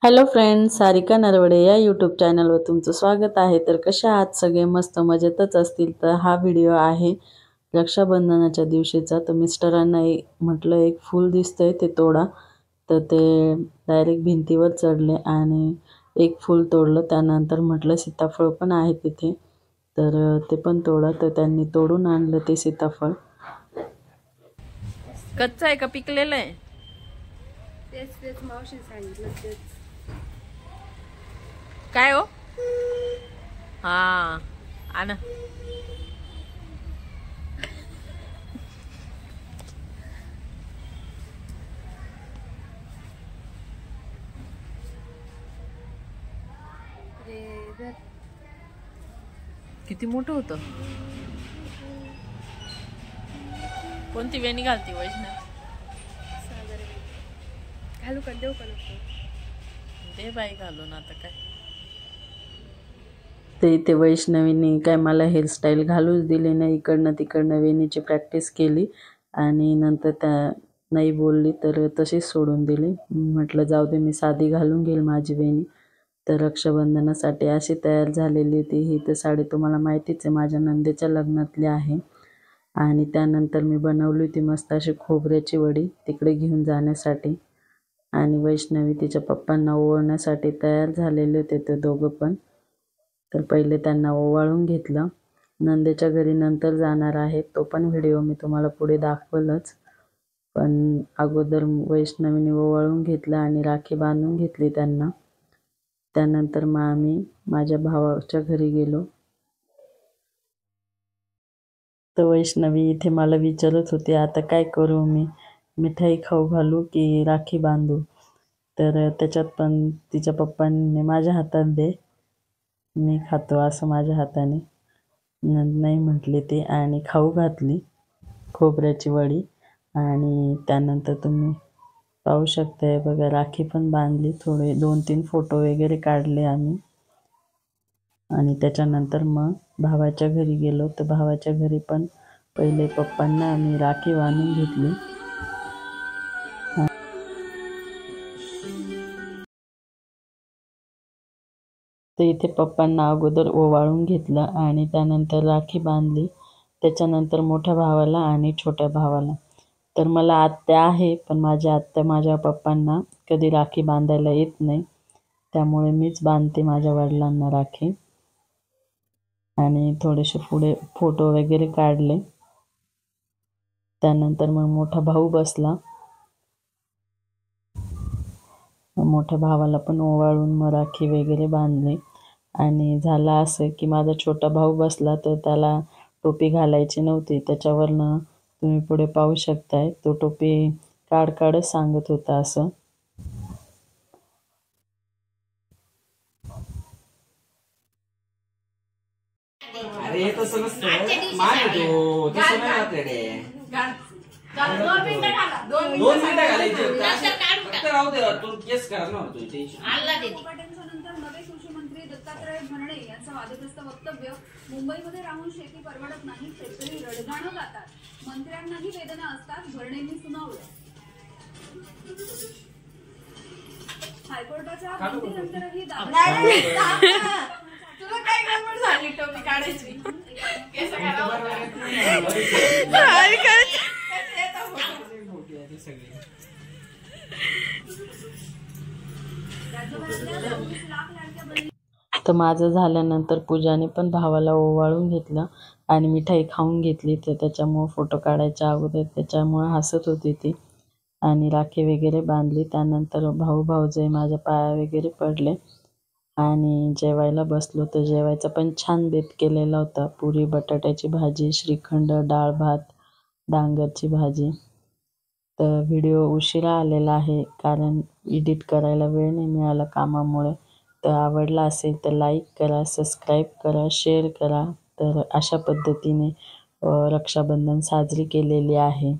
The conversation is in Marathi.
हॅलो फ्रेंड्स, सारिका नरवडे या यूट्यूब चॅनलवर तुमचं स्वागत आहे। तर कशा आहात सगळे? मस्त मजेतच असतील। तर हा व्हिडिओ आहे रक्षाबंधनाच्या दिवशीचा। तर मिस्टरांना म्हटलं एक फूल दिसतंय ते तोडा, तर ते डायरेक्ट भिंतीवर चढले आणि एक फूल तोडलं। त्यानंतर म्हटलं सीताफळ पण आहे तिथे, तर ते पण तोडा। तर त्यांनी तोडून आणलं ते सीताफळ। कच्चा आहे का पिकलेलं आहे? तेच मावशी सांगितलं तेच। काय हो? हा आण। किती मोठं होतं। कोणती वेणी घालती वैष्णव? घालू का? देऊ का नको? दे बाई घालून, आता काय। ते इथे वैष्णवीने काय मला हेअरस्टाईल घालूच दिली नाही। इकडनं तिकडनं वेणीची प्रॅक्टिस केली आणि नंतर त्या नाही बोलली तर तशीच सोडून दिली। म्हटलं जाऊ दे, मी साधी घालून घेईल माझी वेणी। तर रक्षाबंधनासाठी अशी तयार झालेली होती। ही तर साडी तुम्हाला माहितीच आहे, माझ्या नंदेच्या लग्नातली आहे। आणि त्यानंतर मी बनवली होती मस्त अशी खोबऱ्याची वडी तिकडे घेऊन जाण्यासाठी। आणि वैष्णवी तिच्या पप्पांना ओवाळण्यासाठी तयार झालेले होते ते दोघं पण। तर पहिले त्यांना ओवाळून घेतलं। नंदेच्या घरी नंतर जाणार आहे, तो पण व्हिडिओ मी तुम्हाला पुढे दाखवलच। पण अगोदर वैष्णवीने ओवाळून घेतलं आणि राखी बांधून घेतली त्यांना। त्यानंतर मग आम्ही माझ्या भावाच्या घरी गेलो। तर वैष्णवी इथे मला विचारत होती आता काय करू, मी मिठाई खाऊ घालू की राखी बांधू? तर त्याच्यात पण तिच्या पप्पांनी माझ्या हातात दे, मी खातो असं माझ्या हाताने नाही म्हटले ते, आणि खाऊ घातली खोबऱ्याची वडी। आणि त्यानंतर तुम्ही पाहू शकताय बघा, राखी पण बांधली, थोडे 2-3 फोटो वगैरे काढले आम्ही। आणि त्याच्यानंतर मग भावाच्या घरी गेलो। तर भावाच्या घरी पण पहिले पप्पांना आम्ही राखी बांधून घेतली। तर इथे पप्पांना अगोदर ओवाळून घेतलं आणि त्यानंतर राखी बांधली। त्याच्यानंतर मोठ्या भावाला आणि छोट्या भावाला। तर मला आत्या आहे, पण माझ्या आत्या माझ्या पप्पांना कधी राखी बांधायला येत नाही, त्यामुळे मीच बांधते माझ्या वडिलांना राखी। आणि थोडेसे पुढे फोटो वगैरे काढले। त्यानंतर मग मोठा भाऊ बसला, मोठ्या भावाला पण ओवाळून मग राखी वगैरे बांधली। आणि झालं असं की माझा छोटा भाऊ बसला, तर त्याला टोपी घालायची नव्हती। त्याच्यावरनं तुम्ही पुढे पाहू शकताय, तो टोपी काढच सांगत होता असं। अरे तसं नसतं, मान येतो तसं नाही राहत रे। 2 मिनिटं घालायचे, फक्त राहू दे, तू केस करा ना तू टेन्शन। नंतर नवे कृषी मंत्री दत्तात्रय भरणे यांचं वादग्रस्त वक्तव्य। मुंबईमध्ये राहून शेती परवडत नाही, शेतकरी रडगाणं गातात, मंत्र्यांनाही वेदना असतात, भरणेंनी सुनावलं। हायकोर्टाच्या बंदीनंतरही तुला काय गडबड झाली टोपी काढायची? केस तर माझं झाल्यानंतर पूजाने पण भावाला ओवाळून घेतलं आणि मिठाई खाऊन घेतली। तर त्याच्यामुळं फोटो काढायच्या अगोदर त्याच्यामुळं हसत होती ती। आणि राखी वगैरे बांधली। त्यानंतर भाऊ भाऊजाई माझ्या पाया वगैरे पडले आणि जेवायला बसलो। तर जेवायचा पण छान बेत केलेला होता, पुरी बटाट्याची भाजी, श्रीखंड, डाळ भात, डांगरची भाजी। तर व्हिडिओ उशिरा आलेला आहे, कारण एडिट करायला वेळ नाही मिळाला कामामुळे। तर आवडला असेल तर लाईक करा, सबस्क्राईब करा, शेअर करा। तर अशा पद्धतीने रक्षाबंधन साजरी केलेली आहे।